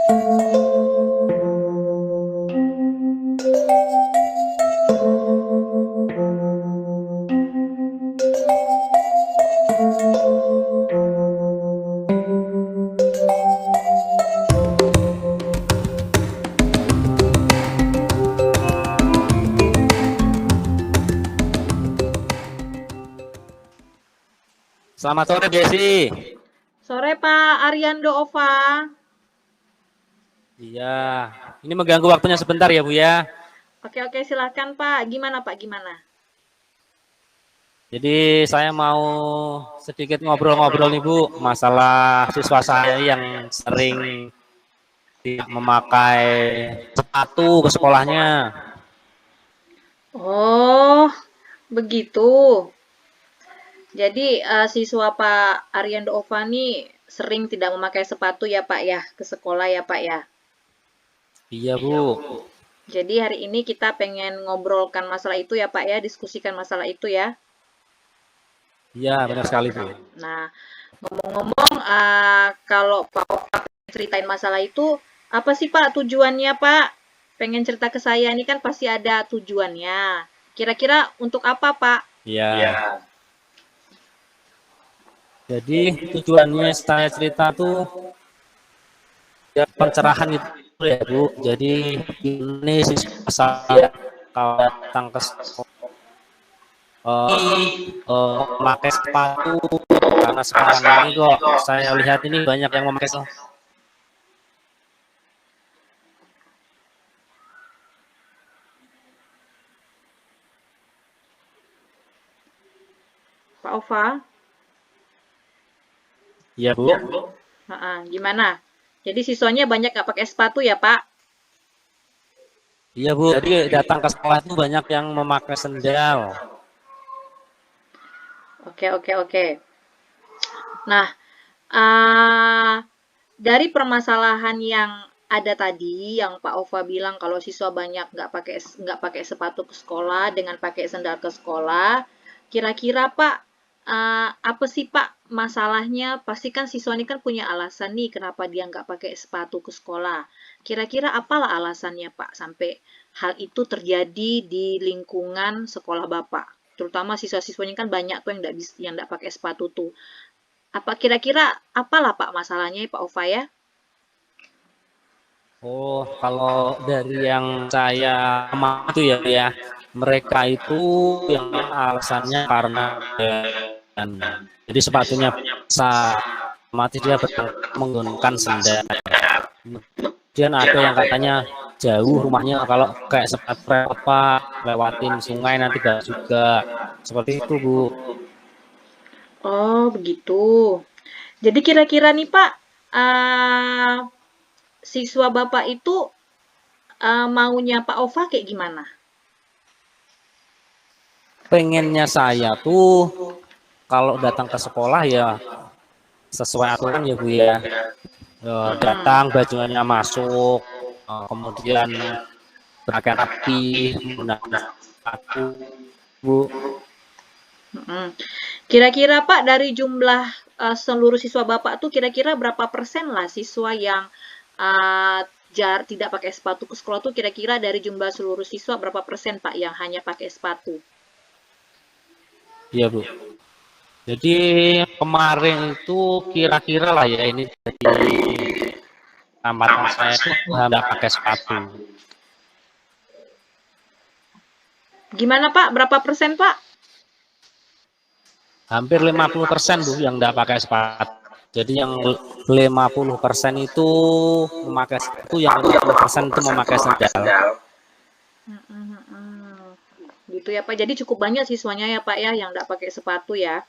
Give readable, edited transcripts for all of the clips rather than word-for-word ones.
Selamat sore, Desi. Sore Pak Ariando Ova. Iya, ini mengganggu waktunya sebentar ya, Bu ya. Oke silahkan Pak. Gimana Pak gimana? Jadi saya mau sedikit ngobrol-ngobrol nih, Bu, masalah siswa saya yang sering tidak memakai sepatu ke sekolahnya. Oh begitu. Jadi siswa Pak Ariando Ova nih sering tidak memakai sepatu ya Pak ya ke sekolah ya Pak ya. Iya, Bu. Jadi hari ini kita pengen ngobrolkan masalah itu ya Pak ya, diskusikan masalah itu ya. Iya, benar sekali, Bu. Nah, ngomong-ngomong, kalau Pak Ova pengen ceritain masalah itu, apa sih Pak tujuannya Pak? Pengen cerita ke saya, ini kan pasti ada tujuannya. Kira-kira untuk apa Pak? Iya. Jadi tujuannya saya cerita tuh ya pencerahan itu ya, Bu. Jadi ini siswa saya kalau datang ke sekolah memakai sepatu karena sekarang ini kok saya lihat ini banyak yang memakai Pak Ova? ya, Bu. Gimana? Jadi siswanya banyak nggak pakai sepatu ya Pak? Iya, Bu. Jadi datang ke sekolah itu banyak yang memakai sendal. Oke. Nah, uh, dari permasalahan yang ada tadi, yang Pak Ova bilang kalau siswa banyak nggak pakai sepatu ke sekolah dengan pakai sendal ke sekolah, kira-kira Pak, apa sih Pak masalahnya? Pasti kan siswa ini kan punya alasan nih kenapa dia nggak pakai sepatu ke sekolah. Kira-kira apalah alasannya Pak sampai hal itu terjadi di lingkungan sekolah Bapak? Terutama siswa-siswanya kan banyak tuh yang nggak pakai sepatu tuh. Apa kira-kira apalah Pak masalahnya Pak Ova ya? Oh, kalau dari yang saya amati ya, mereka itu yang alasannya karena dan jadi sepatunya besar, mati dia menggunakan sendal. Kemudian ada yang katanya jauh rumahnya kalau kayak sepatu apa lewatin sungai nanti gak juga seperti itu, Bu. Oh, begitu. Jadi kira-kira nih Pak, uh, siswa Bapak itu maunya Pak Ova kayak gimana? Pengennya saya tuh kalau datang ke sekolah ya sesuai aturan ya, Bu ya. Datang bajunya masuk, kemudian pakaian rapi, menggunakan sepatu, Bu. Kira-kira Pak dari jumlah seluruh siswa Bapak tuh kira-kira berapa persen lah siswa yang uh, tidak pakai sepatu ke sekolah tuh kira-kira dari jumlah seluruh siswa berapa persen Pak yang hanya pakai sepatu? Iya, Bu. Jadi kemarin itu kira-kira lah ya ini dari amatan saya itu nggak pakai sepatu. Gimana Pak? Berapa persen Pak? Hampir 50% Bu yang nggak pakai sepatu. Jadi yang 50% itu memakai sepatu, yang 50% itu memakai sendal. Gitu ya Pak. Jadi cukup banyak siswanya ya Pak ya yang nggak pakai sepatu ya.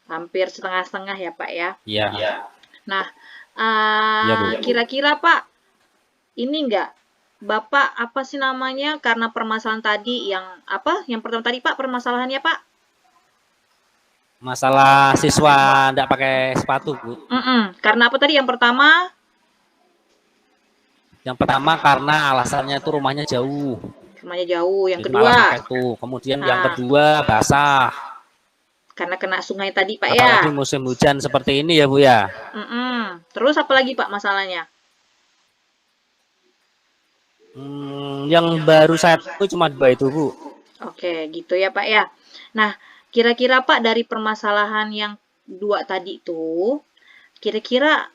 Hampir setengah-setengah ya Pak ya. Iya. Nah, Iya, Bu. kira-kira Pak, ini enggak Bapak apa sih namanya karena permasalahan tadi yang apa? Yang pertama tadi Pak permasalahannya Pak? Masalah siswa tidak pakai sepatu, Bu. Karena apa tadi yang pertama? Yang pertama karena alasannya itu rumahnya jauh. Rumahnya jauh. Yang Jadi kedua? malas pakai itu. Kemudian yang kedua basah. Karena kena sungai tadi Pak ya. Apalagi musim hujan seperti ini ya, Bu ya. Terus apa lagi Pak masalahnya? Yang baru saya tahu cuma 2 itu, Bu. Oke, gitu ya Pak ya. Nah, kira-kira Pak dari permasalahan yang 2 tadi itu, kira-kira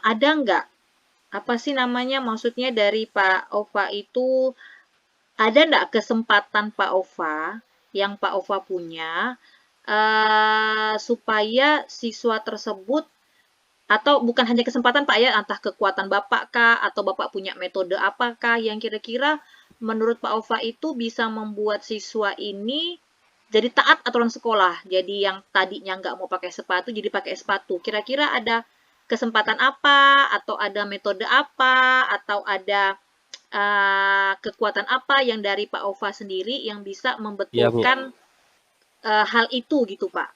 ada nggak, apa sih namanya, maksudnya dari Pak Ova itu, ada nggak kesempatan Pak Ova, yang Pak Ova punya, supaya siswa tersebut, atau bukan hanya kesempatan Pak ya, entah kekuatan Bapak kah, atau Bapak punya metode apakah yang kira-kira menurut Pak Ova itu bisa membuat siswa ini jadi taat aturan sekolah. Jadi yang tadinya nggak mau pakai sepatu, jadi pakai sepatu. Kira-kira ada kesempatan apa, atau ada metode apa, atau ada kekuatan apa yang dari Pak Ova sendiri yang bisa Iya, Bu. membetulkan hal itu gitu Pak?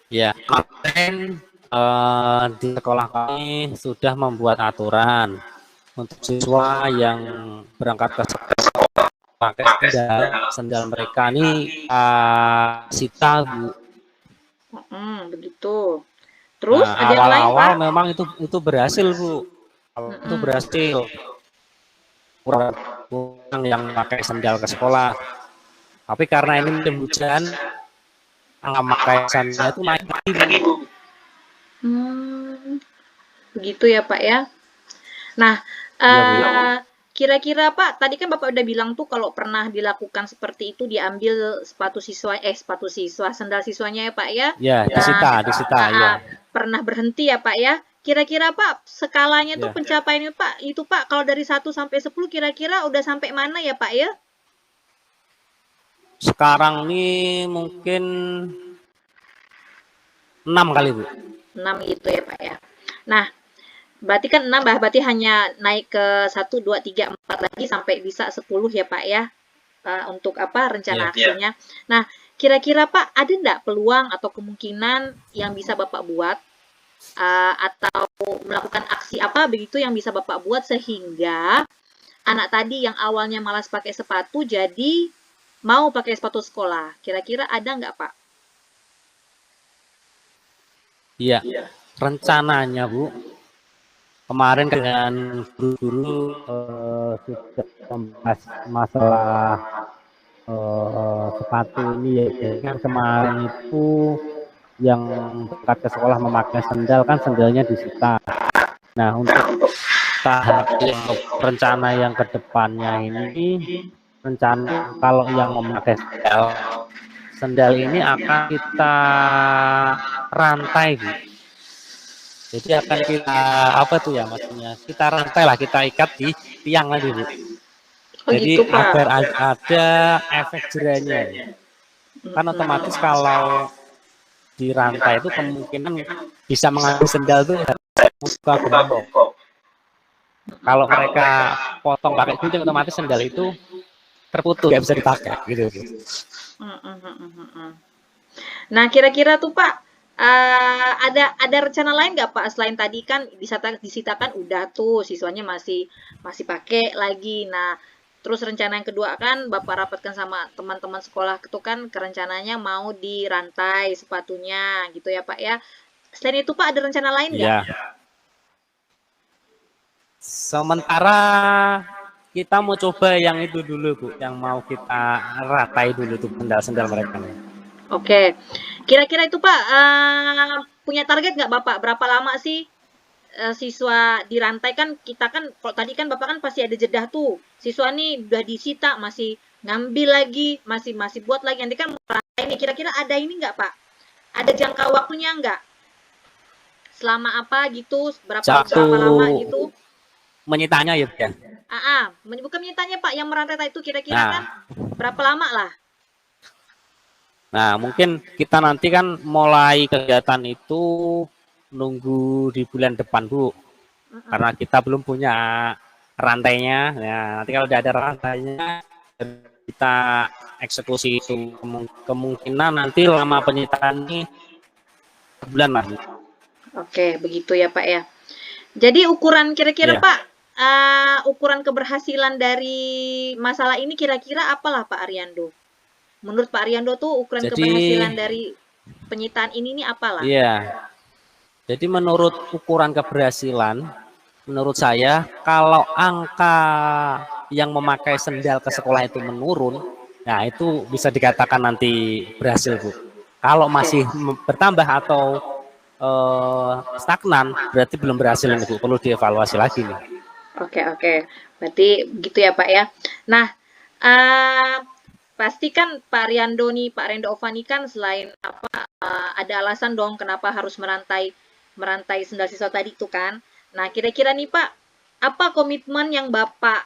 Ya, kemarin di sekolah kami sudah membuat aturan untuk siswa yang berangkat ke sekolah pakai sendal, sendal mereka ini sita, Bu. Begitu. Terus Nah, ada yang lain awal-awal Pak? memang itu berhasil, Bu. Itu Mm-mm. berhasil. Kurang kurang yang pakai sendal ke sekolah. Tapi karena ini musim hujan, angka makaisannya itu naik lagi, Bu. Hmm, begitu ya Pak ya. Nah, Iya, Bu. kira-kira Pak, tadi kan Bapak udah bilang tuh kalau pernah dilakukan seperti itu, diambil sepatu siswa, sandal siswanya ya Pak ya. Ya, Nah, disita, ya. pernah berhenti ya Pak ya. Kira-kira Pak, skalanya tuh Ya. pencapaiannya Pak, itu Pak, kalau dari 1 sampai 10 kira-kira udah sampai mana ya Pak ya? Sekarang ini mungkin 6 kali, Bu. 6 gitu ya Pak ya. Nah, berarti kan 6, berarti hanya naik ke 1, 2, 3, 4 lagi sampai bisa 10 ya Pak ya, untuk apa, rencana Ya. aksinya. Nah, kira-kira Pak, ada nggak peluang atau kemungkinan yang bisa Bapak buat, atau melakukan aksi apa begitu yang bisa Bapak buat sehingga anak tadi yang awalnya malas pakai sepatu jadi mau pakai sepatu sekolah. Kira-kira ada nggak Pak? Iya. Rencananya, Bu, kemarin dengan guru-guru sudah membahas masalah sepatu ini ya. Jadi kan kemarin itu yang berangkat ke sekolah memakai sendal kan sendalnya disita. Nah, untuk tahap yang rencana yang kedepannya ini, rencana kalau yang memakai sendal ini akan kita rantai, Bu. Jadi akan kita apa tuh ya maksudnya? Kita rantai lah, kita ikat di tiang lagi, Bu. Oh Jadi gitu Pak. agar ada efek jerahnya. Kan otomatis kalau di rantai itu kemungkinan bisa mengambil sendal tuh muka gembok. Kalau mereka potong pakai gunting otomatis sendal itu terputus, nggak bisa dipakai gitu. Nah, kira-kira tuh Pak, ada rencana lain nggak Pak selain tadi kan disitakan udah tuh siswanya masih masih pakai lagi. Nah, terus rencana yang kedua kan Bapak rapatkan sama teman-teman sekolah itu kan kerencananya mau dirantai sepatunya gitu ya Pak ya. Selain itu Pak ada rencana lain nggak? Ya. Sementara kita mau coba yang itu dulu, Bu, yang mau kita ratai dulu tuh sendal-sendal mereka. Oke, kira-kira itu Pak punya target nggak Bapak? Berapa lama sih siswa dirantai kan kita kan kalau tadi kan Bapak kan pasti ada jeda tuh. Siswa nih udah disita masih ngambil lagi, masih masih buat lagi. Nanti kan rantai nih. Kira-kira ada ini nggak Pak? Ada jangka waktunya nggak? Selama apa gitu? Berapa lama gitu? Menyitanya ya, ya. Bukan menyitanya Pak, yang merantai itu kira-kira kan berapa lama lah? Nah, mungkin kita nanti kan mulai kegiatan itu nunggu di bulan depan, Bu. Karena kita belum punya rantainya. Nah, nanti kalau udah ada rantainya, kita eksekusi itu. Kemungkinan nanti lama penyitaan ini sebulan lah. Oke, begitu ya Pak ya. Jadi ukuran kira-kira Pak, ukuran keberhasilan dari masalah ini kira-kira apalah Pak Ariando? Menurut Pak Ariando tuh ukuran keberhasilan dari penyitaan ini nih apalah? Iya. Jadi menurut ukuran keberhasilan menurut saya kalau angka yang memakai sendal ke sekolah itu menurun, nah itu bisa dikatakan nanti berhasil, Bu. Kalau masih bertambah atau stagnan, berarti belum berhasil ini, Bu. Perlu dievaluasi lagi nih. Oke, oke. Berarti begitu ya, Pak ya. Nah, pasti kan Pak Riando nih, Pak Rendo Ovani kan selain ada alasan dong kenapa harus merantai sendal siswa tadi itu kan. Nah, kira-kira nih Pak, apa komitmen yang Bapak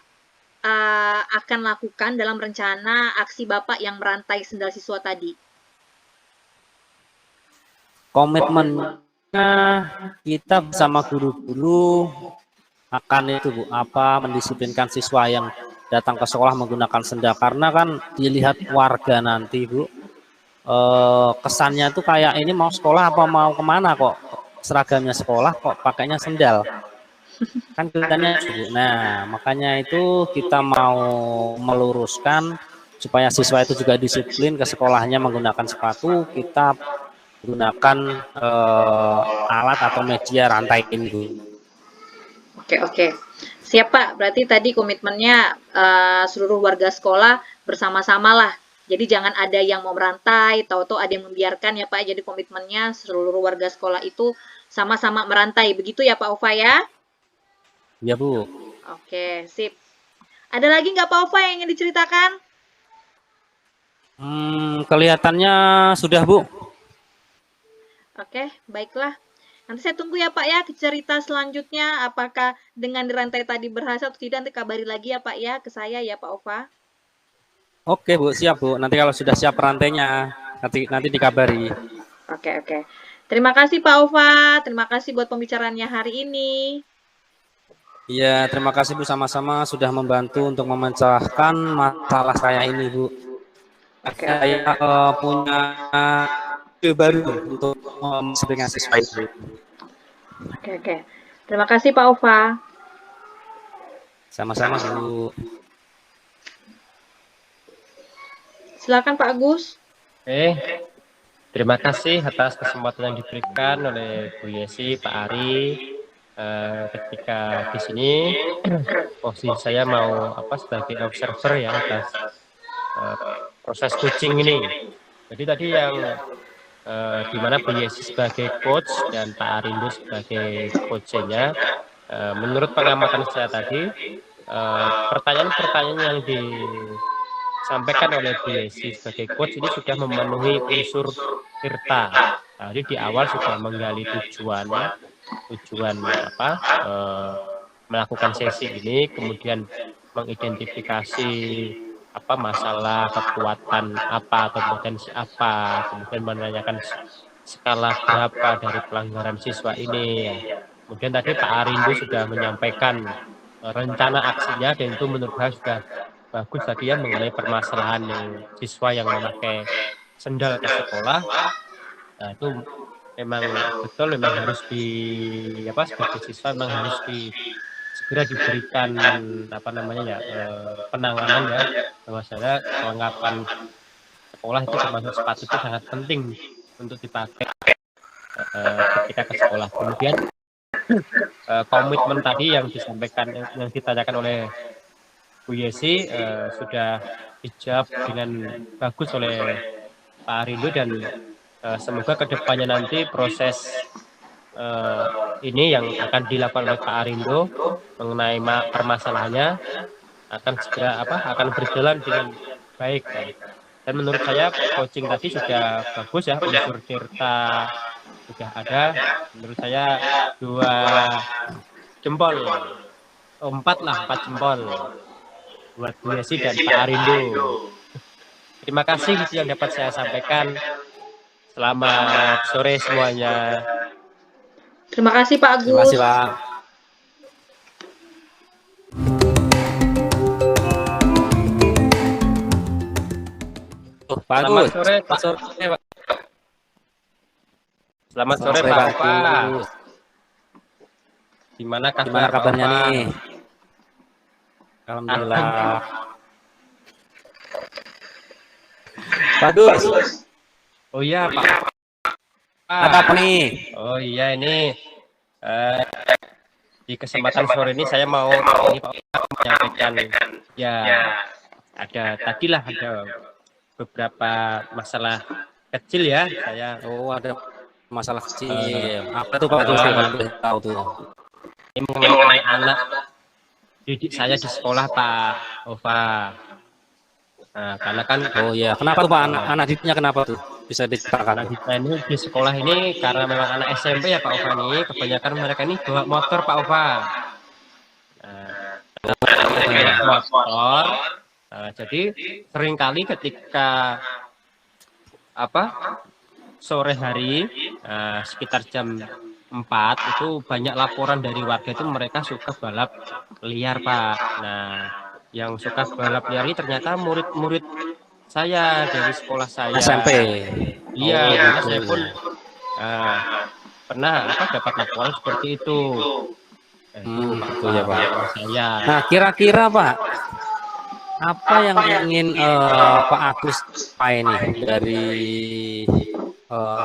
akan lakukan dalam rencana aksi Bapak yang merantai sendal siswa tadi? Komitmennya kita bersama guru-guru akan itu, Bu, mendisiplinkan siswa yang datang ke sekolah menggunakan sendal, karena kan dilihat warga nanti, Bu, kesannya itu kayak ini mau sekolah apa mau kemana kok seragamnya sekolah kok pakainya sendal, kan kelihatannya, Bu. Nah, makanya itu kita mau meluruskan supaya siswa itu juga disiplin ke sekolahnya menggunakan sepatu. Kita gunakan alat atau media rantai ini, Bu. Oke, oke. Siap, Pak. Berarti tadi komitmennya seluruh warga sekolah bersama-sama lah. Jadi jangan ada yang mau merantai, tahu-tahu ada yang membiarkan ya, Pak. Jadi komitmennya seluruh warga sekolah itu sama-sama merantai. Begitu ya, Pak Ova ya? Ya, Bu. Oke, sip. Ada lagi nggak Pak Ova yang ingin diceritakan? Kelihatannya sudah, Bu. Oke, baiklah. Nanti saya tunggu ya Pak ya cerita selanjutnya. Apakah dengan dirantai tadi berhasil atau tidak, nanti kabari lagi ya Pak ya ke saya ya Pak Ova. Oke, Bu, siap, Bu. Nanti kalau sudah siap rantainya, nanti dikabari. Oke, oke. Terima kasih Pak Ova. Terima kasih buat pembicaraannya hari ini. Iya, terima kasih Bu, sama-sama sudah membantu untuk memecahkan masalah saya ini, Bu. Oke, Saya punya ide baru untuk mendisiplinkan siswa itu. Oke, oke. Terima kasih Pak Ova. Sama-sama, Bu. Silakan Pak Agus. Terima kasih atas kesempatan yang diberikan oleh Bu Yesi, Pak Ari. Ketika di sini posisi saya mau sebagai observer ya atas proses coaching ini. Jadi tadi yang di mana Bu Yesi sebagai coach dan Pak Arindo sebagai coachnya, menurut pengamatan saya tadi pertanyaan-pertanyaan yang disampaikan oleh Bu Yesi sebagai coach ini sudah memenuhi unsur tirta. Jadi di awal sudah menggali tujuan melakukan sesi ini, kemudian mengidentifikasi masalah, kekuatan apa atau potensi apa, kemudian menanyakan skala berapa dari pelanggaran siswa ini. Kemudian tadi Pak Arindo sudah menyampaikan rencana aksinya, dan itu menurut saya sudah bagus tadi ya, mengenai permasalahan yang siswa yang memakai sendal ke sekolah. Nah, itu memang betul, memang harus sebagai siswa memang harus segera diberikan penanganan ya, bahwasanya kelengkapan sekolah itu termasuk sepatu itu sangat penting untuk dipakai ketika ke sekolah. Kemudian komitmen tadi yang disampaikan, yang ditanyakan oleh Bu Yesi sudah dijawab dengan bagus oleh Pak Arindo, dan semoga kedepannya nanti proses ini yang akan dilakukan oleh Pak Arindo mengenai permasalahannya akan segera akan berjalan dengan baik. Dan menurut saya coaching tadi sudah bagus ya, unsur tirta sudah ada. Menurut saya 2 jempol, 4 jempol buat Bu Yesi dan Pak Arindo. Terima kasih itu yang dapat saya sampaikan. Selamat sore semuanya. Terima kasih Pak Agus. Terima kasih, Pak. Pak Agus. Selamat sore, Pak. Selamat sore, Pak Agus. Gimana kabarnya nih? Alhamdulillah. Pak Agus. Oh iya, Pak. Ada apa nih? Oh iya, ini di kesempatan sore ini saya mau ini Pak menyampaikan ya ada beberapa masalah kecil ya saya Oh, ada masalah kecil. Apa tuh Pak Agus tuh kalau boleh tahu tuh? ini mengenai anak didik saya di sekolah Pak Ova. Nah, karena kan Oh iya, kenapa tuh Pak anak didiknya kenapa tuh? Bisa diceritakan? anak kita ini di sekolah ini karena memang anak SMP ya Pak Ova nih, kebanyakan mereka ini bawa motor Pak Ova. Bawa motor. Jadi seringkali ketika sore hari sekitar jam 4 itu banyak laporan dari warga itu mereka suka balap liar Pak. Nah, yang suka balap liar ini ternyata murid-murid saya dari sekolah saya. SMP. Iya, Oh, karena gitu, saya pun ya. pernah dapat laporan seperti itu. Itu ya Pak. Saya. Nah, kira-kira Pak, apa yang ingin Pak Agus ini dari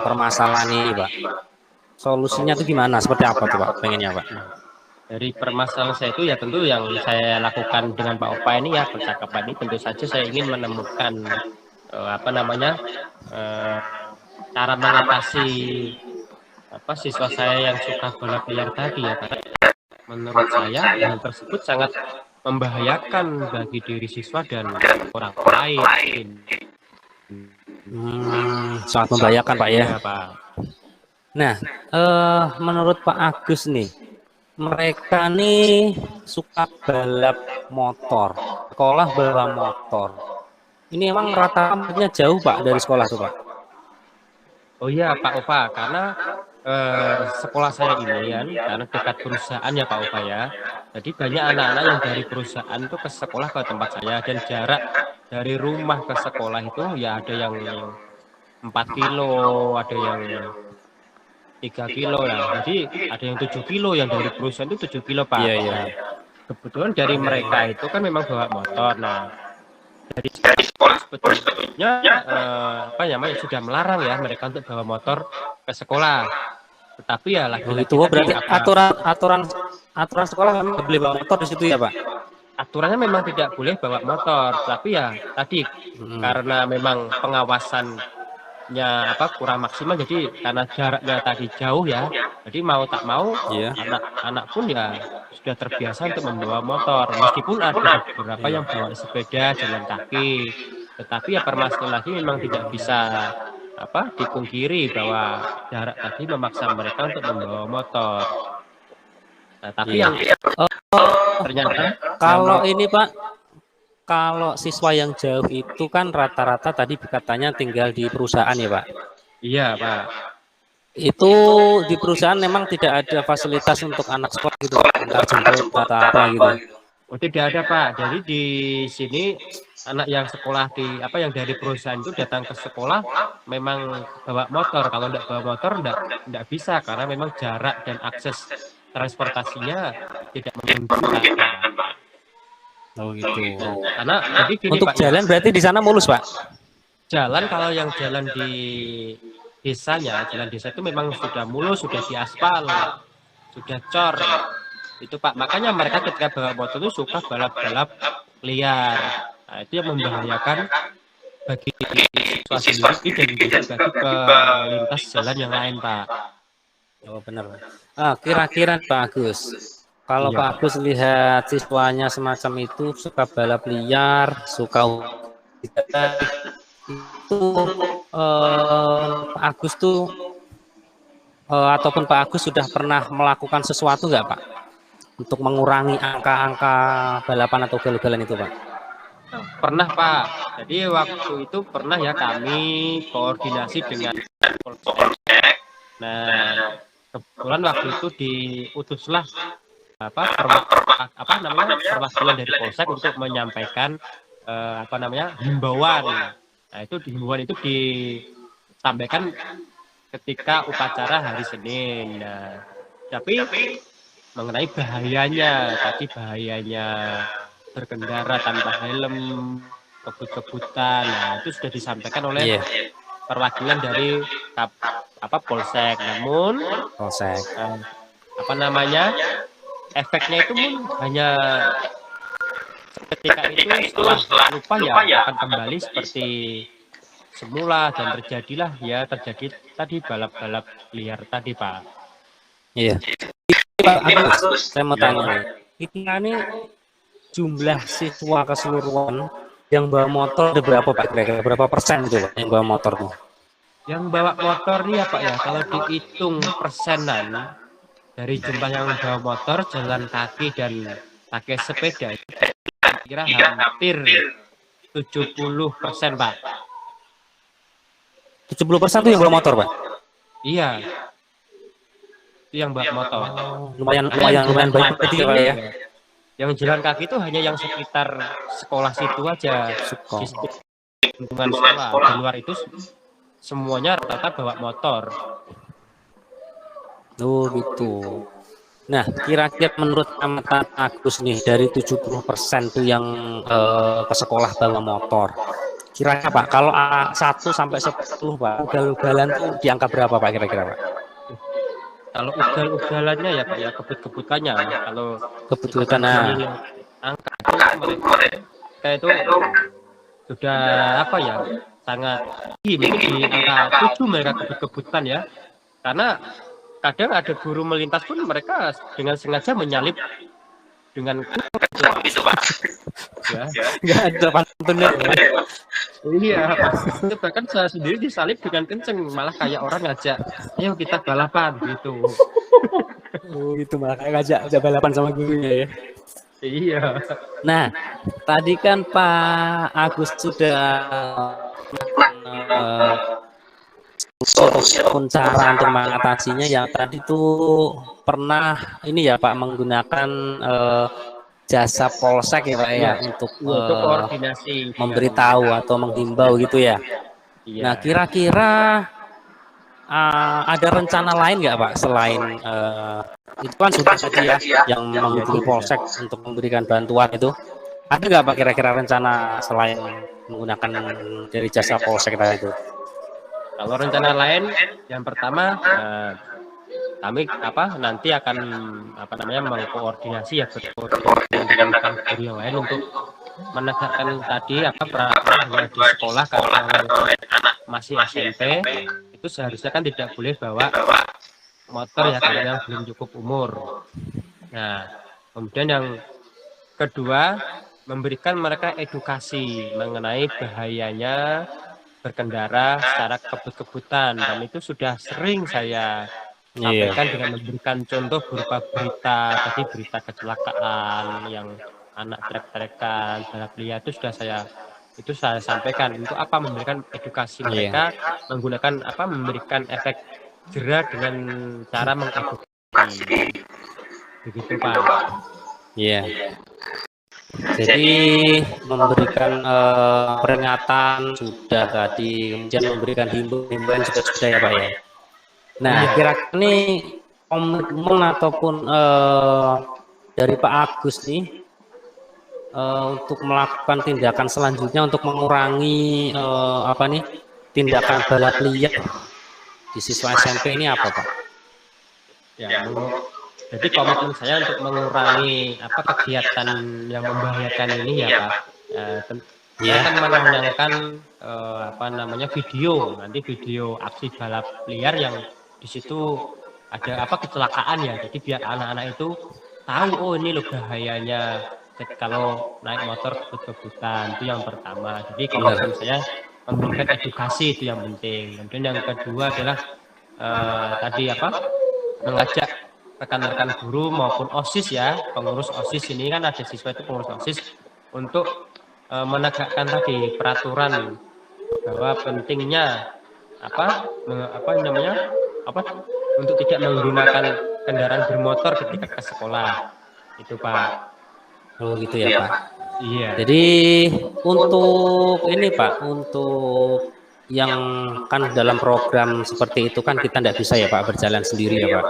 permasalahan ini Pak? Solusinya itu gimana? Seperti apa tuh Pak? Pengennya Pak? Dari permasalahan saya itu ya tentu yang saya lakukan dengan Pak Opa ini ya percakapan ini tentu saja saya ingin menemukan cara mengatasi siswa saya yang suka balap liar tadi ya karena menurut saya hal tersebut sangat membahayakan bagi diri siswa dan orang lain. Sangat membahayakan Pak ya. Ya, Pak. Nah, menurut Pak Agus nih, mereka nih suka balap motor, sekolah bawa motor. Ini emang rata-ratanya jauh Pak dari sekolah tuh Pak? Oh iya Pak Opa, karena sekolah saya ini kan karena dekat perusahaan ya Pak Opa ya. Jadi banyak anak-anak yang dari perusahaan itu ke sekolah ke tempat saya dan jarak dari rumah ke sekolah itu ya ada yang 4 kilo, ada yang 3 kilo lah. Jadi ada yang 7 kilo yang dari perusahaan itu 7 kilo Pak. Iya, iya. Kebetulan dari mereka itu kan memang bawa motor. Nah, dari sekolah sebetulnya sudah melarang ya mereka untuk bawa motor ke sekolah. Tetapi ya lagi-lagi Itu berarti aturan sekolah memang nggak boleh bawa motor di situ ya Pak? aturannya memang tidak boleh bawa motor, tapi ya tadi karena memang pengawasannya kurang maksimal, jadi karena jaraknya tadi jauh ya, jadi mau tak mau anak-anak pun ya sudah terbiasa untuk membawa motor, meskipun ada beberapa yang bawa sepeda jalan kaki, tetapi ya permasalahan lagi memang tidak bisa dipungkiri bahwa jarak tadi memaksa mereka untuk membawa motor. Nah, tapi yang ternyata kalau ini Pak, kalau siswa yang jauh itu kan rata-rata tadi katanya tinggal di perusahaan ya Pak? Iya Pak. Itu di perusahaan memang tidak ada fasilitas untuk anak sekolah gitu, antar jemput atau apa gitu? Oh tidak ada Pak. Jadi di sini anak yang sekolah yang dari perusahaan itu datang ke sekolah memang bawa motor. Kalau tidak bawa motor tidak bisa karena memang jarak dan akses transportasinya tidak memungkinkan. Oh gitu. Karena jadi gini, untuk Pak, jalan berarti di sana mulus Pak? Jalan kalau yang jalan di desanya, jalan desa itu memang sudah mulus, sudah diaspal, sudah cor. Itu Pak, makanya mereka ketika bawa motor itu suka balap-balap liar. Nah, itu yang membahayakan bagi siswa sendiri dan juga bagi pelintas jalan yang lain Pak. Oh benar. Kira-kira Pak Agus, kalau Pak Agus lihat siswanya semacam itu suka balap liar, suka itu Pak Agus tuh ataupun Pak Agus sudah pernah melakukan sesuatu nggak Pak untuk mengurangi angka-angka balapan atau ugal-ugalan itu Pak? Pernah Pak. Jadi waktu itu pernah ya kami koordinasi dengan Polsek. Nah, kebetulan waktu itu diutuslah perwakilan dari Polsek untuk menyampaikan himbauan. Nah, himbauan itu disampaikan ketika upacara hari Senin. Nah, tapi mengenai bahayanya berkendara tanpa helm, kebut-kebutan. Nah, itu sudah disampaikan oleh perwakilan dari Polsek. Namun efeknya itu pun hanya ketika itu setelah lupa ya akan kembali seperti semula dan terjadi tadi balap-balap liar tadi Pak. Iya. Pak Agus, saya mau tanya nih. Kita ini jumlah siswa keseluruhan yang bawa motor ada berapa Pak? Kira-kira berapa persen itu Pak yang bawa motor tuh? Yang bawa motor nih ya Pak ya, kalau dihitung persenan dari jumlah yang bawa motor, jalan kaki dan pakai sepeda itu kira hampir 70% Pak. 70% tuh yang bawa motor Pak? Iya, itu yang bawa motor. Lumayan banyak berarti ya Pak ya. Yang jalan kaki itu hanya yang sekitar sekolah situ aja. Sekolah. Sistem lingkungan sekolah. Di luar itu semuanya rata-rata bawa motor. Oh gitu. Nah, kira-kira menurut amatan Agus nih dari 70% tuh yang ke sekolah bawa motor. Kira-kira Pak, kalau 1 sampai 10 Pak, ugal-ugalan tuh di angka berapa Pak kira-kira Pak? Kalau ugal-ugalannya ya Pak ya, kebut-kebutannya. Kalau Kebetulan angka mereka itu sudah apa ya, sangat tinggi, mungkin di angka 7 mereka kebut-kebutan ya. Karena kadang ada guru melintas pun mereka dengan sengaja menyalip dengan itu Pak. Ya. nggak ada pantunnya. Iya, itu bahkan saya sendiri disalip dengan kenceng, malah kayak orang ngajak, ayo kita balapan gitu. Oh gitu, malah kayak ngajak balapan sama gurunya ya. Iya. Nah, tadi kan Pak Agus sudah ataupun cara untuk mengatasinya yang tadi tuh pernah ini ya Pak menggunakan jasa polsek ya Pak ya untuk koordinasi, memberitahu atau menghimbau gitu ya. Iya. Nah kira-kira ada rencana lain nggak Pak selain itu kan sudah tadi ya yang menghubungi polsek untuk memberikan bantuan itu, ada nggak Pak kira-kira rencana selain menggunakan dari jasa polsek tadi itu? Kalau rencana lain, yang pertama kami nanti akan mengkoordinasi ya dengan guru yang lain untuk menegakkan tadi peraturan di sekolah kalau masih SMP itu seharusnya kan tidak boleh bawa motor ya karena yang belum cukup umur. Nah, kemudian yang kedua memberikan mereka edukasi mengenai bahayanya berkendara secara kebut-kebutan, dan itu sudah sering saya sampaikan dengan memberikan contoh berupa berita kecelakaan yang anak trek-trekan balap liar itu sudah saya sampaikan untuk memberikan edukasi mereka menggunakan memberikan efek jera dengan cara mengedukasi begitu Pak. Iya. Jadi memberikan peringatan sudah tadi, kemudian memberikan himbauan juga sudah ya Pak ya. Nah kira-kira nih komitmen ataupun dari Pak Agus nih untuk melakukan tindakan selanjutnya untuk mengurangi tindakan balap liar di siswa SMP ini apa Pak? Ya, jadi komitmen saya untuk mengurangi kegiatan yang membahayakan ini ya Pak. Saya akan menayangkan video aksi balap liar yang di situ ada kecelakaan ya. Jadi biar anak-anak itu tahu ini loh bahayanya kalau naik motor kebut-kebutan, itu yang pertama. Jadi komitmen saya memberikan edukasi, itu yang penting. Kemudian yang kedua adalah mengajak rekan-rekan guru maupun OSIS ya, pengurus OSIS ini kan ada siswa itu pengurus OSIS untuk menegakkan tadi peraturan bahwa pentingnya untuk tidak menggunakan kendaraan bermotor ketika ke sekolah itu Pak. Oh gitu ya Pak. Iya. Jadi untuk ini Pak, untuk yang kan dalam program seperti itu kan kita tidak bisa ya Pak berjalan sendiri ya Pak.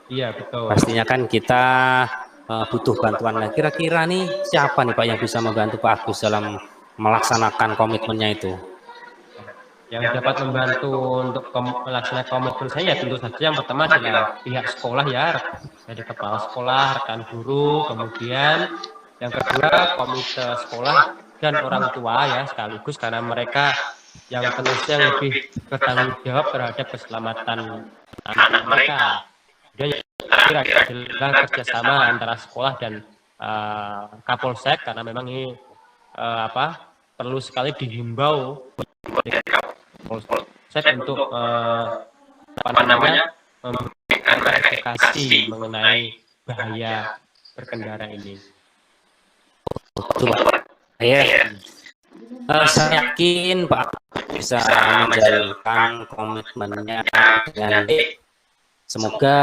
Iya betul. Pastinya kan kita butuh bantuan. Nah kira-kira nih siapa nih Pak yang bisa membantu Pak Agus dalam melaksanakan komitmennya itu? Yang dapat membantu untuk melaksanakan komitmen saya ya tentu saja yang pertama adalah pihak sekolah ya, dari kepala sekolah, rekan guru, kemudian yang kedua komite sekolah dan orang tua ya sekaligus, karena mereka yang penulisnya lebih bertanggung jawab terhadap keselamatan anak mereka. Dan yang terakhir adalah kerjasama antara sekolah dan Kapolsek, karena memang ini perlu sekali dihimbau Kapolsek untuk memberikan edukasi mengenai bahaya berkendara ini. Betul, Pak. Saya yakin Pak bisa menjalankan komitmennya dengan baik. Semoga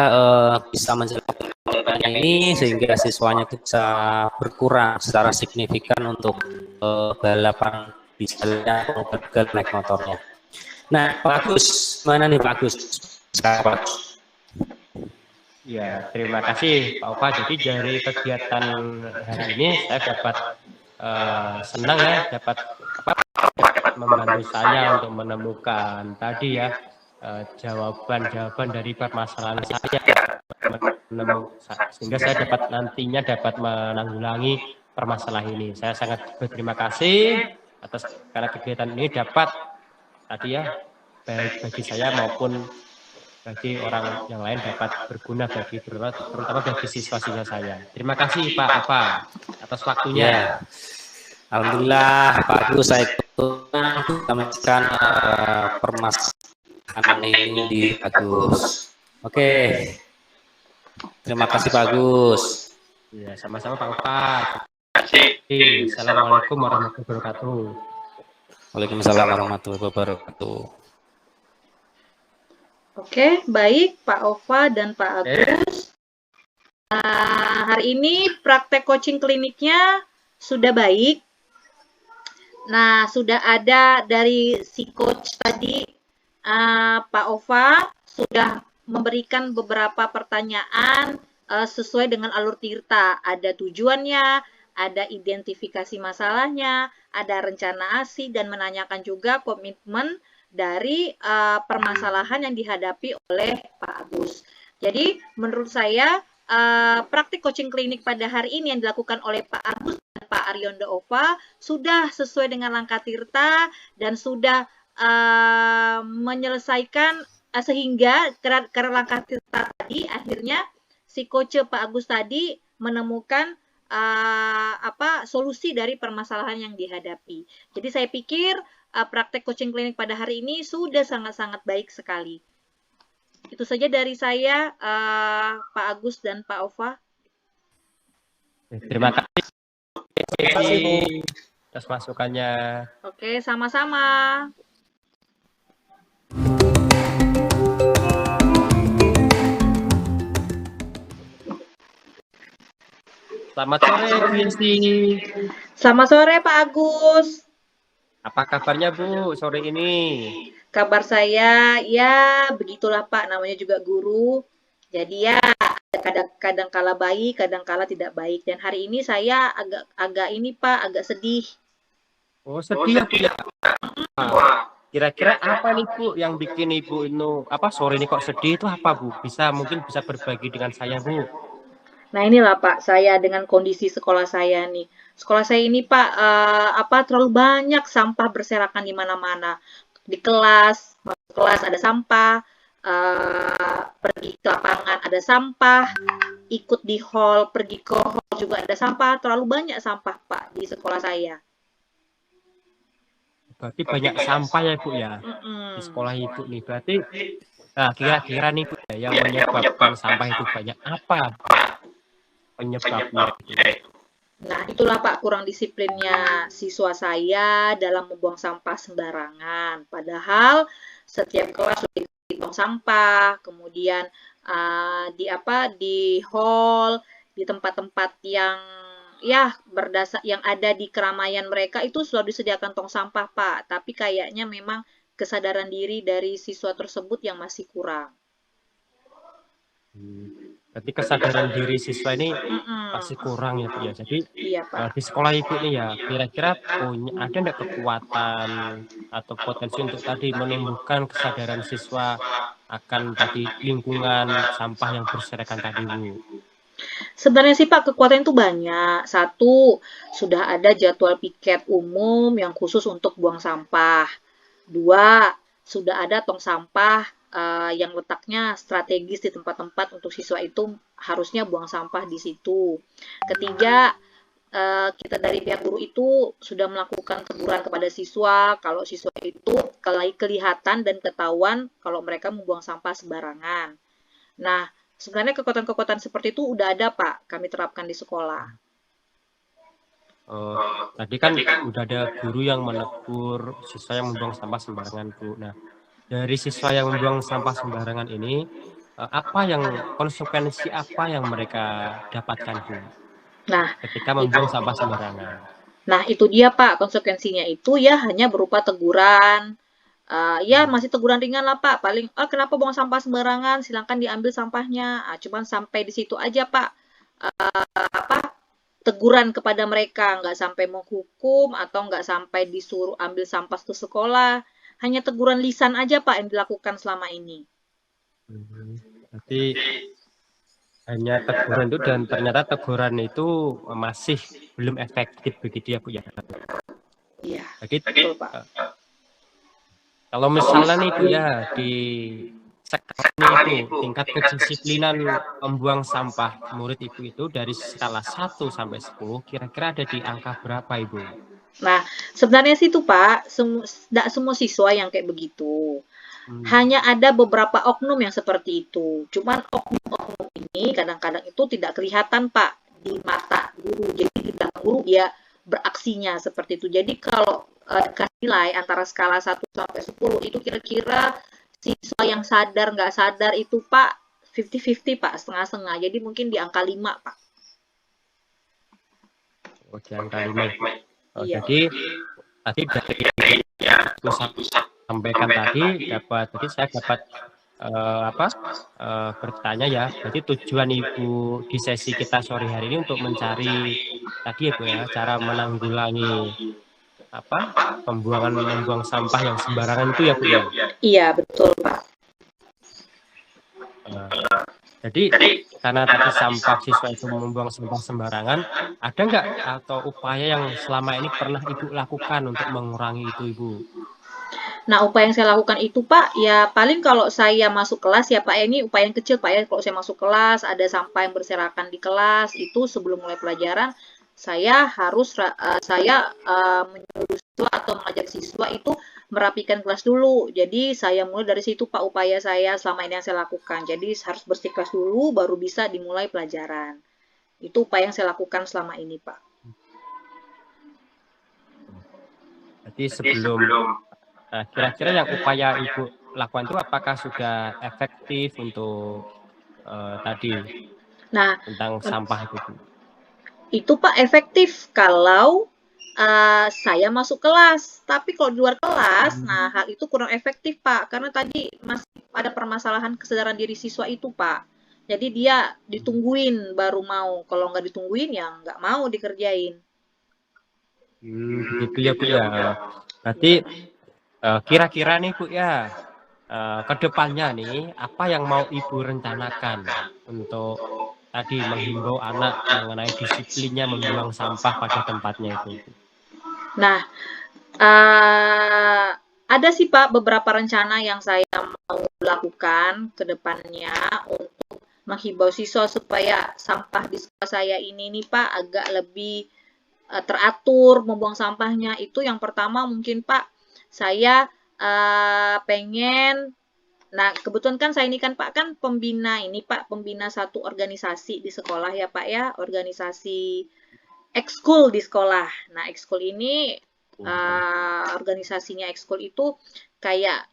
bisa menjalankan ini sehingga siswanya itu bisa berkurang secara signifikan untuk balapan di jalan atau naik motornya. Nah, Pak Agus, mana nih Pak Agus? Sekarang. Ya, terima kasih Pak Opa. Jadi dari kegiatan hari ini saya dapat senang ya, dapat membantu saya untuk menemukan tadi ya jawaban-jawaban dari permasalahan saya, sehingga saya dapat nantinya dapat menanggulangi permasalahan ini. Saya sangat berterima kasih atas karena kegiatan ini dapat tadi ya, baik bagi saya maupun bagi orang yang lain dapat berguna terutama bagi siswa-siswa saya. Terima kasih Pak Apa atas waktunya. Ya. Alhamdulillah Pak Agus, saya menjelaskan permasalahan ini di Agus. Oke. Terima kasih Pak Agus. Ya, sama-sama Pak Apa. Assalamualaikum warahmatullahi wabarakatuh. Waalaikumsalam warahmatullahi wabarakatuh. Oke, baik Pak Ova dan Pak Agus. Hari ini praktek coaching kliniknya sudah baik. Nah, sudah ada dari si coach tadi, Pak Ova sudah memberikan beberapa pertanyaan sesuai dengan alur Tirta. Ada tujuannya, ada identifikasi masalahnya, ada rencana aksi, dan menanyakan juga komitmen dari permasalahan yang dihadapi oleh Pak Agus. Jadi menurut saya praktik coaching klinik pada hari ini yang dilakukan oleh Pak Agus dan Pak Aryondo Ova sudah sesuai dengan langkah Tirta dan sudah menyelesaikan sehingga karena langkah Tirta tadi akhirnya si coach Pak Agus tadi menemukan solusi dari permasalahan yang dihadapi. Jadi saya pikir praktek coaching klinik pada hari ini sudah sangat-sangat baik sekali. Itu saja dari saya, Pak Agus dan Pak Ova. Terima kasih atas masukannya. Oke, sama-sama. Selamat sore Bu Yesti. Selamat sore Pak Agus. Apa kabarnya Bu sore ini? Kabar saya ya begitulah Pak, namanya juga guru. Jadi ya kadang kala baik, kadang kala tidak baik. Dan hari ini saya agak ini Pak, agak sedih. Oh, sedih ya. Kira-kira apa nih Bu yang bikin Ibu itu sore ini kok sedih itu apa Bu? Mungkin bisa berbagi dengan saya Bu. Nah inilah Pak, saya dengan kondisi sekolah saya nih. Sekolah saya ini Pak, terlalu banyak sampah berserakan di mana-mana. Di kelas, masuk kelas ada sampah, pergi ke lapangan ada sampah, ikut di hall, pergi ke hall juga ada sampah. Terlalu banyak sampah Pak di sekolah saya. Berarti banyak sampah ya Bu ya di sekolah Ibu nih. Berarti, nah kira-kira nih Bu yang menyebabkan sampah itu banyak apa? Penyebabnya. Nah, itulah Pak kurang disiplinnya siswa saya dalam membuang sampah sembarangan. Padahal setiap kelas sudah dihitung sampah, kemudian di hall, di tempat-tempat yang yang ada di keramaian mereka itu sudah disediakan tong sampah Pak. Tapi kayaknya memang kesadaran diri dari siswa tersebut yang masih kurang. Berarti kesadaran diri siswa ini masih kurang ya Bu ya. Jadi iya, Pak. Di sekolah Ibu ini ya kira-kira ada enggak kekuatan atau potensi untuk tadi menumbuhkan kesadaran siswa akan tadi lingkungan sampah yang berserakan tadi, Bu? Sebenarnya sih Pak, kekuatan itu banyak. Satu, sudah ada jadwal piket umum yang khusus untuk buang sampah. Dua, sudah ada tong sampah yang letaknya strategis di tempat-tempat untuk siswa itu harusnya buang sampah di situ. Ketiga, kita dari pihak guru itu sudah melakukan teguran kepada siswa kalau siswa itu kelihatan dan ketahuan kalau mereka membuang sampah sembarangan. Nah, sebenarnya kekuatan-kekuatan seperti itu udah ada, Pak, kami terapkan di sekolah. Tadi kan udah ada guru yang menegur siswa yang membuang sampah sembarangan, Bu. Nah, dari siswa yang membuang sampah sembarangan ini, konsekuensi apa yang mereka dapatkan, Bu, Nah, ketika membuang sampah sembarangan? nah itu dia, Pak, konsekuensinya itu ya hanya berupa teguran. Ya masih teguran ringan lah Pak, paling kenapa buang sampah sembarangan, silahkan diambil sampahnya. Cuman sampai di situ aja Pak, teguran kepada mereka, nggak sampai menghukum atau nggak sampai disuruh ambil sampah ke sekolah. Hanya teguran lisan aja Pak yang dilakukan selama ini. Berarti hanya teguran itu, dan ternyata teguran itu masih belum efektif begitu ya, Bu ya? Iya, Jadi betul Pak. kalau misalnya nih Bu ya, di sekarang itu tingkat kedisiplinan membuang sampah murid Ibu itu dari skala 1 sampai 10 kira-kira ada di angka berapa, Ibu? Nah, sebenarnya sih itu Pak, tidak semua siswa yang kayak begitu. Hanya ada beberapa oknum yang seperti itu. Cuman oknum-oknum ini kadang-kadang itu tidak kelihatan Pak di mata guru. Jadi di belakang guru dia beraksinya seperti itu. Jadi kalau dikasih nilai antara skala 1 sampai 10 itu kira-kira siswa yang sadar nggak sadar itu Pak 50-50 Pak, setengah-setengah. Jadi mungkin di angka 5 Pak. Oh, di angka 5. Iya. Jadi tadi dari yang sampaikan tadi saya dapat bertanya ya. Jadi tujuan Ibu di sesi kita sore hari ini untuk mencari tadi ya Bu ya, cara menanggulangi membuang sampah yang sembarangan itu ya Bu ya. Iya, betul Pak. Jadi karena tadi siswa itu membuang sampah sembarangan, ada nggak atau upaya yang selama ini pernah Ibu lakukan untuk mengurangi itu, Ibu? Nah, upaya yang saya lakukan itu, Pak, ya paling kalau saya masuk kelas ya, Pak, ya, ini upaya yang kecil, Pak, ya. Kalau saya masuk kelas, ada sampah yang berserakan di kelas, itu sebelum mulai pelajaran, saya harus menyuruh siswa atau mengajak siswa itu merapikan kelas dulu. Jadi, saya mulai dari situ, Pak, upaya saya selama ini yang saya lakukan. Jadi, harus bersih kelas dulu, baru bisa dimulai pelajaran. Itu upaya yang saya lakukan selama ini, Pak. Jadi sebelum kira-kira yang upaya Ibu lakukan itu apakah sudah efektif untuk tadi tentang sampah itu, Bu? Itu Pak efektif kalau saya masuk kelas. Tapi kalau di luar kelas, nah hal itu kurang efektif Pak. Karena tadi masih ada permasalahan kesadaran diri siswa itu Pak. Jadi dia ditungguin baru mau. Kalau nggak ditungguin ya nggak mau dikerjain. Begitu ya Bu ya. Berarti kira-kira nih Bu ya, ke depannya nih apa yang mau Ibu rencanakan untuk tadi menghimbau anak mengenai disiplinnya membuang sampah pada tempatnya itu? Nah, ada sih Pak beberapa rencana yang saya mau lakukan ke depannya untuk menghimbau siswa supaya sampah di sekolah saya ini nih Pak agak lebih teratur membuang sampahnya. Itu yang pertama mungkin Pak, saya pengen, nah kebetulan kan saya ini kan Pak kan pembina ini Pak, pembina satu organisasi di sekolah ya Pak ya, organisasi ekskul di sekolah. Nah ekskul ini organisasinya ekskul itu kayak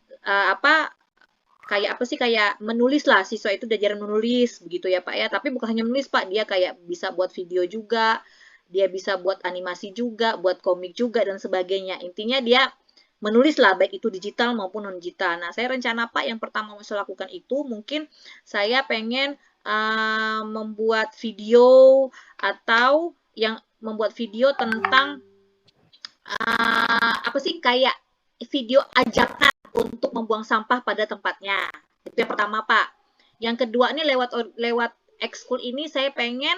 kayak apa sih, kayak menulis lah, siswa itu diajarin menulis begitu ya Pak ya, tapi bukan hanya menulis Pak, dia kayak bisa buat video juga, dia bisa buat animasi juga, buat komik juga dan sebagainya. Intinya dia menulis lah baik itu digital maupun non digital. Nah, saya rencana Pak yang pertama mau saya lakukan itu mungkin saya pengen membuat video atau yang membuat video tentang apa sih, kayak video ajakan untuk membuang sampah pada tempatnya. Itu yang pertama, Pak. Yang kedua nih lewat ekskul ini saya pengen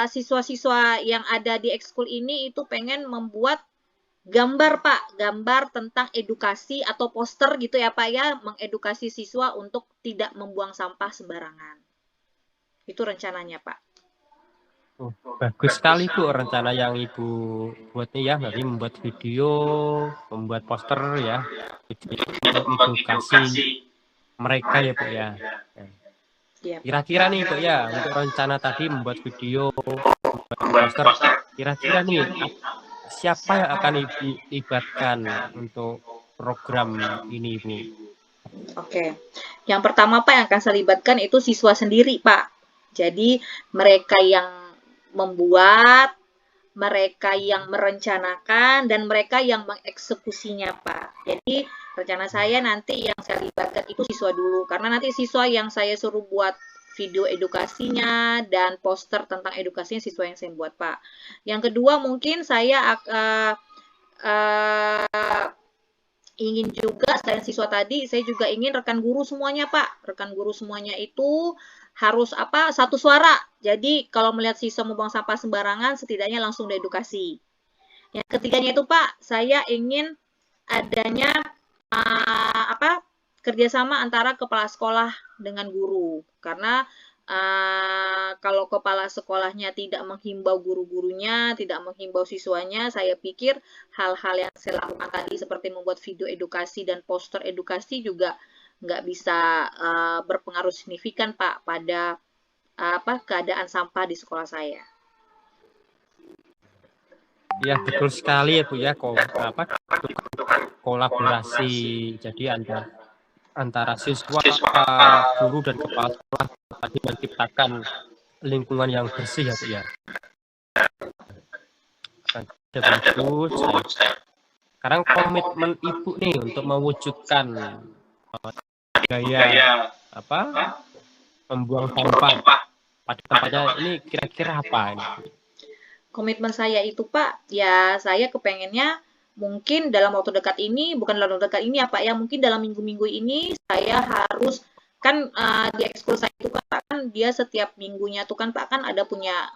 siswa-siswa yang ada di ekskul ini itu pengen membuat gambar, Pak, gambar tentang edukasi atau poster gitu ya, Pak ya, mengedukasi siswa untuk tidak membuang sampah sembarangan. Itu rencananya, Pak. Oh, bagus sekali Bu rencana yang Ibu buat nih ya, nanti membuat video, membuat poster ya, untuk edukasi mereka ya Bu ya. Iya, Pak. Kira-kira nih Bu ya, untuk rencana tadi membuat video, membuat poster, kira-kira nih siapa yang akan dilibatkan untuk program ini Bu? Oke. Yang pertama, Pak, yang akan saya libatkan itu siswa sendiri, Pak. Jadi, mereka yang membuat, mereka yang merencanakan, dan mereka yang mengeksekusinya, Pak. Jadi, rencana saya nanti yang saya libatkan itu siswa dulu. Karena nanti siswa yang saya suruh buat video edukasinya dan poster tentang edukasinya siswa yang saya buat, Pak. Yang kedua, mungkin saya ingin juga selain siswa tadi, saya juga ingin rekan guru semuanya, Pak. Rekan guru semuanya itu harus satu suara. Jadi kalau melihat siswa membuang sampah sembarangan, setidaknya langsung diedukasi. Yang ketiganya itu, Pak, saya ingin adanya kerjasama antara kepala sekolah dengan guru. Karena kalau kepala sekolahnya tidak menghimbau guru-gurunya, tidak menghimbau siswanya, saya pikir hal-hal yang saya lakukan tadi seperti membuat video edukasi dan poster edukasi juga nggak bisa berpengaruh signifikan, Pak, pada keadaan sampah di sekolah saya. Ya betul sekali ya Bu ya, kolaborasi jadi antara siswa, guru dan kepala sekolah tadi menciptakan lingkungan yang bersih ya Bu ya. Bagus. Sekarang komitmen Ibu nih untuk mewujudkan gaya membuang sampah pada tempatnya ini kira-kira apa ini? Komitmen saya itu, Pak, ya saya kepengennya mungkin dalam waktu dekat ini, bukan dalam waktu dekat ini ya Pak ya, mungkin dalam minggu-minggu ini saya harus kan di ekskul saya itu kan dia setiap minggunya tuh kan Pak kan ada punya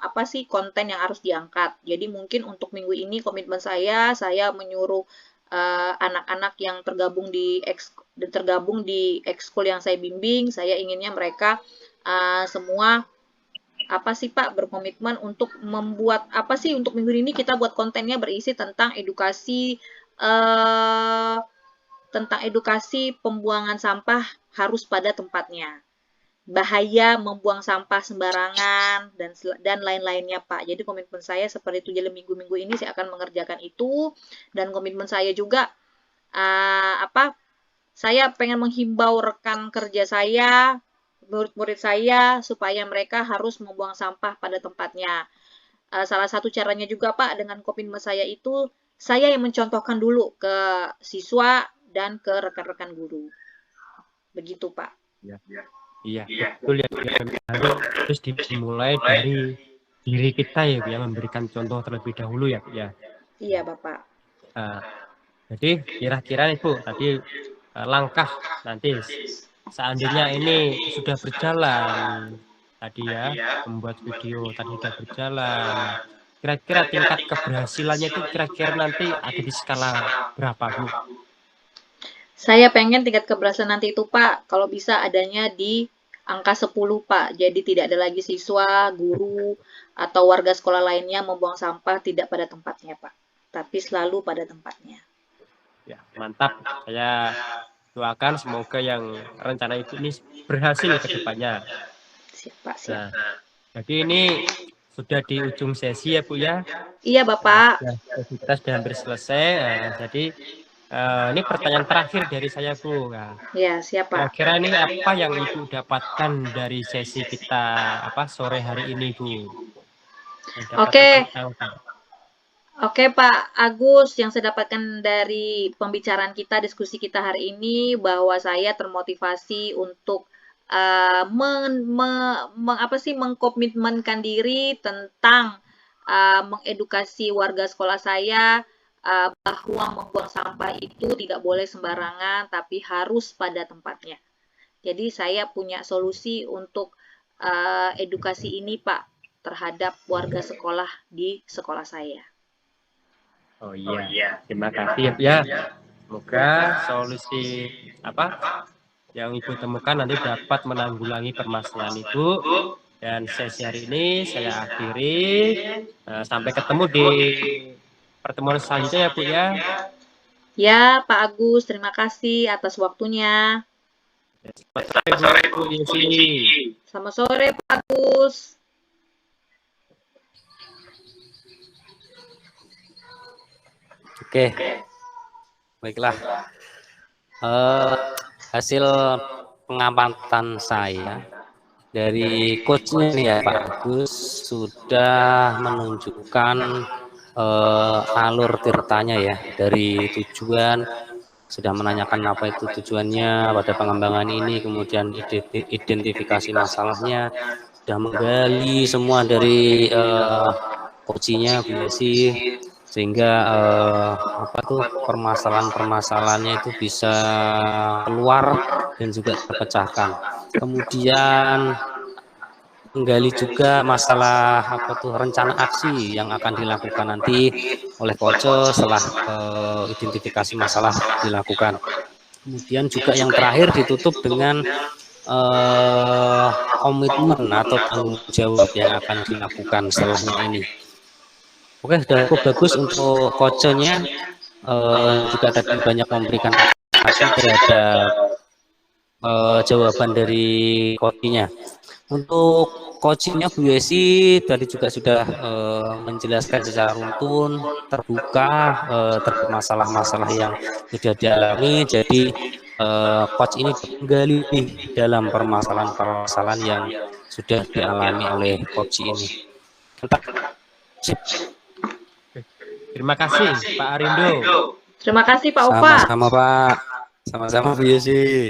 konten yang harus diangkat. Jadi mungkin untuk minggu ini komitmen saya menyuruh anak-anak yang tergabung di ekskul yang saya bimbing, saya inginnya mereka semua Pak berkomitmen untuk membuat untuk minggu ini kita buat kontennya berisi tentang edukasi pembuangan sampah harus pada tempatnya. Bahaya membuang sampah sembarangan dan lain-lainnya, Pak. Jadi komitmen saya seperti itu. Jadi minggu-minggu ini saya akan mengerjakan itu dan komitmen saya juga saya pengen menghimbau rekan kerja saya, murid-murid saya supaya mereka harus membuang sampah pada tempatnya. Salah satu caranya juga Pak dengan komitmen saya itu saya yang mencontohkan dulu ke siswa dan ke rekan-rekan guru. Begitu Pak. Iya, betul ya. Harus dimulai dari diri kita ya, Bu, ya, memberikan contoh terlebih dahulu ya, Bu, ya. Iya Bapak. Jadi kira-kira nih Bu, tadi langkah nanti seandainya ini sudah berjalan tadi ya, membuat video tadi sudah berjalan, kira-kira tingkat keberhasilannya itu kira-kira nanti ada di skala berapa Bu? Saya pengen tingkat keberhasilan nanti itu Pak, kalau bisa adanya di angka 10 Pak. Jadi tidak ada lagi siswa, guru, atau warga sekolah lainnya membuang sampah tidak pada tempatnya Pak. Tapi selalu pada tempatnya. Ya, mantap. Saya doakan semoga yang rencana itu ini berhasil ke depannya. Siap, Pak, siap. Nah, jadi ini sudah di ujung sesi ya Bu ya. Iya Bapak. Kita sudah hampir selesai. Jadi ini pertanyaan terakhir dari saya Bu. Ya, siap Pak. Kira-kira ini apa yang Ibu dapatkan dari sesi kita sore hari ini Bu? Oke Pak Agus, yang saya dapatkan dari pembicaraan kita, diskusi kita hari ini, bahwa saya termotivasi untuk mengkomitmenkan diri tentang mengedukasi warga sekolah saya bahwa membuang sampah itu tidak boleh sembarangan, tapi harus pada tempatnya. Jadi saya punya solusi untuk edukasi ini, Pak, terhadap warga sekolah di sekolah saya. Oh iya, terima kasih ya. Semoga solusi apa yang Ibu temukan nanti dapat menanggulangi permasalahan Ibu. Dan sesi hari ini saya akhiri. Sampai ketemu di pertemuan selanjutnya ya Bu ya. Ya, Pak Agus, terima kasih atas waktunya. Selamat sore Bu Yesi. Selamat sore, Pak Agus. Oke, baiklah. Hasil pengamatan saya dari coachnya nih ya Pak Agus sudah menunjukkan alur tirtanya ya, dari tujuan, sudah menanyakan apa itu tujuannya pada pengembangan ini, kemudian identifikasi masalahnya, sudah menggali semua dari coachnya Bu Yesi, sehingga apa tuh permasalahan-permasalahannya itu bisa keluar dan juga terpecahkan. Kemudian menggali juga masalah apa tuh rencana aksi yang akan dilakukan nanti oleh coach setelah identifikasi masalah dilakukan. Kemudian juga yang terakhir ditutup dengan komitmen atau tanggung jawab yang akan dilakukan setelahnya ini. Oke, sudah cukup bagus untuk coachnya. Juga tadi banyak memberikan aksi terhadap jawaban dari coachnya. Untuk coachingnya Bu Yesi tadi juga sudah menjelaskan secara runtun, terbuka, terkait masalah-masalah yang sudah dialami. Jadi coach ini menggali dalam permasalahan-permasalahan yang sudah dialami oleh coach ini. Terima kasih Pak Arindo. Terima kasih Pak Ufa. Sama-sama Pak. Sama-sama Bu Yesi.